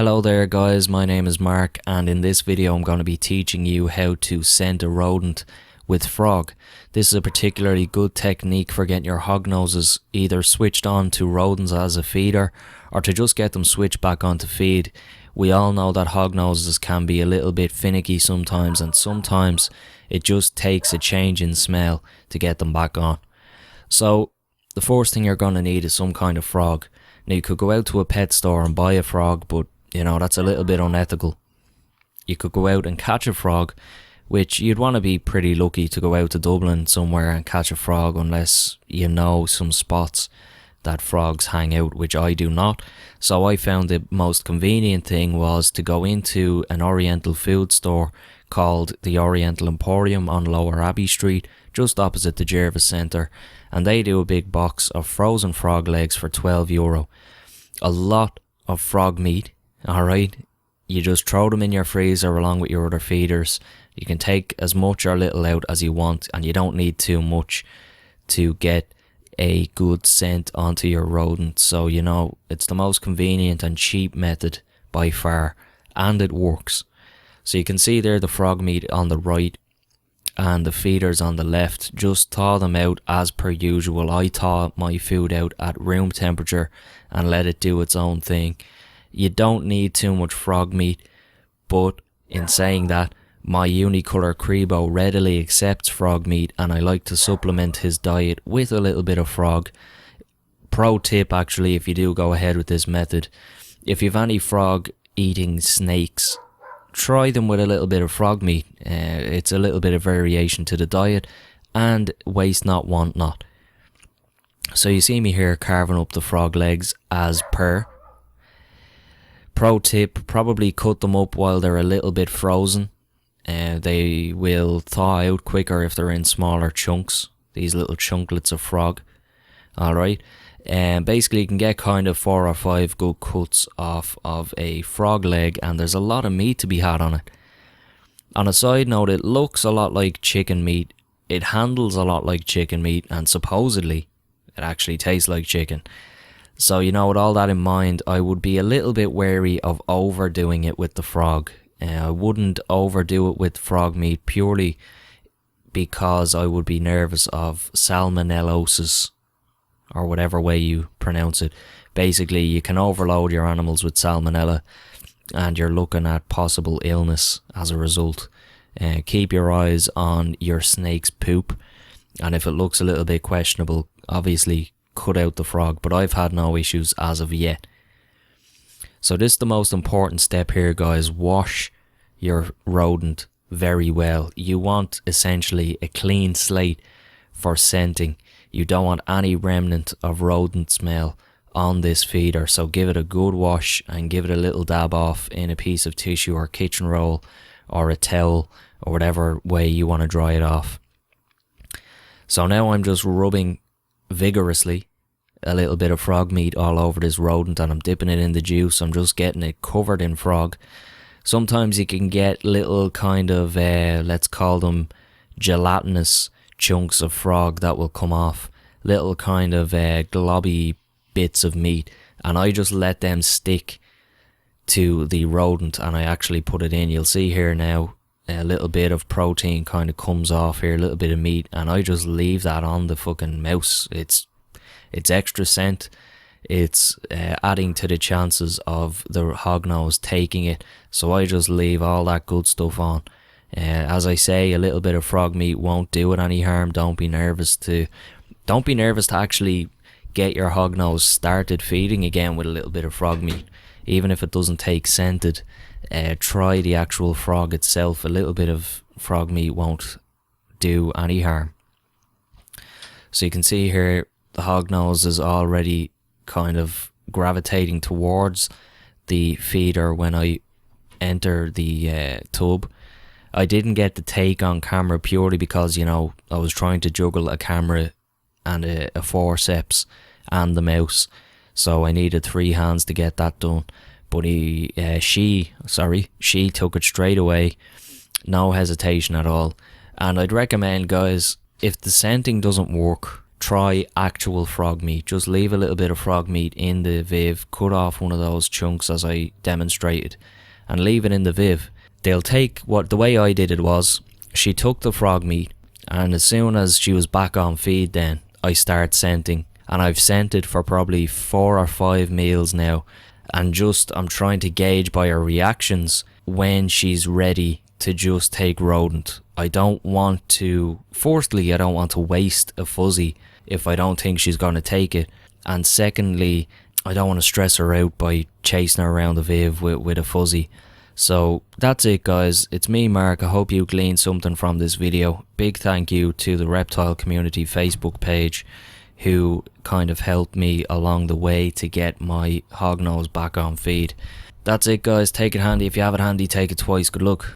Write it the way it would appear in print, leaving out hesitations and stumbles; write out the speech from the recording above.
Hello there guys, my name is Mark and in this video I'm going to be teaching you how to scent a rodent with frog. This is a particularly good technique for getting your hognoses either switched on to rodents as a feeder or to just get them switched back onto feed. We all know that hognoses can be a little bit finicky sometimes, and sometimes it just takes a change in smell to get them back on. So the first thing you're going to need is some kind of frog. Now you could go out to a pet store and buy a frog, but you know, that's a little bit unethical. You could go out and catch a frog, which you'd want to be pretty lucky to go out to Dublin somewhere and catch a frog, unless you know some spots that frogs hang out, which I do not. So I found the most convenient thing was to go into an Oriental food store called the Oriental Emporium on Lower Abbey Street, just opposite the Jervis Centre, and they do a big box of frozen frog legs for €12. A lot of frog meat. Alright, you just throw them in your freezer along with your other feeders. You can take as much or little out as you want, and you don't need too much to get a good scent onto your rodent. So you know, it's the most convenient and cheap method by far, and it works. So you can see there the frog meat on the right and the feeders on the left. Just thaw them out as per usual. I thaw my food out at room temperature and let it do its own thing. You don't need too much frog meat, but in saying that, my unicolor Crebo readily accepts frog meat, and I like to supplement his diet with a little bit of frog. Pro tip actually, if you do go ahead with this method, if you've any frog eating snakes, try them with a little bit of frog meat. It's a little bit of variation to the diet, and waste not, want not. So you see me here carving up the frog legs as per. Pro tip, probably cut them up while they're a little bit frozen. They will thaw out quicker if they're in smaller chunks, these little chunklets of frog. Alright, and basically you can get kind of 4 or 5 good cuts off of a frog leg, and there's a lot of meat to be had on it. On a side note, it looks a lot like chicken meat, it handles a lot like chicken meat, and supposedly it actually tastes like chicken. So, you know, with all that in mind, I would be a little bit wary of overdoing it with the frog. I wouldn't overdo it with frog meat purely because I would be nervous of salmonellosis, or whatever way you pronounce it. Basically, you can overload your animals with salmonella and you're looking at possible illness as a result. Keep your eyes on your snake's poop, and if it looks a little bit questionable, obviously cut out the frog, but I've had no issues as of yet. So this is the most important step here, guys. Wash your rodent very well. You want essentially a clean slate for scenting. You don't want any remnant of rodent smell on this feeder, so give it a good wash and give it a little dab off in a piece of tissue or kitchen roll or a towel or whatever way you want to dry it off. So now I'm just rubbing vigorously a little bit of frog meat all over this rodent, and I'm dipping it in the juice. I'm just getting it covered in frog. Sometimes you can get little kind of let's call them gelatinous chunks of frog that will come off, little kind of globby bits of meat, and I just let them stick to the rodent and I actually put it in. You'll see here now a little bit of protein kind of comes off here, a little bit of meat, and I just leave that on the fucking mouse. It's extra scent. It's adding to the chances of the hognose taking it, so I just leave all that good stuff on. As I say, a little bit of frog meat won't do it any harm. Don't be nervous to actually get your hognose started feeding again with a little bit of frog meat. Even if it doesn't take scented, try the actual frog itself. A little bit of frog meat won't do any harm. So you can see here the hognose is already kind of gravitating towards the feeder when I enter the tub. I didn't get the take on camera purely because, you know, I was trying to juggle a camera and a forceps and the mouse, so I needed 3 hands to get that done. But she took it straight away, no hesitation at all. And I'd recommend, guys, if the scenting doesn't work, try actual frog meat. Just leave a little bit of frog meat in the Viv, cut off one of those chunks as I demonstrated, and leave it in the Viv. They'll take the way I did it was, she took the frog meat, and as soon as she was back on feed, then I start scenting, and I've scented for probably 4 or 5 meals now, and I'm trying to gauge by her reactions when she's ready to just take rodent. I don't want to waste a fuzzy if I don't think she's going to take it, and secondly, I don't want to stress her out by chasing her around the Viv with a fuzzy. So that's it, guys. It's me, Mark. I hope you gleaned something from this video. Big thank you to the Reptile Community Facebook page, who kind of helped me along the way to get my hognose back on feed. That's it, guys. Take it handy. If you have it handy, take it twice. Good luck.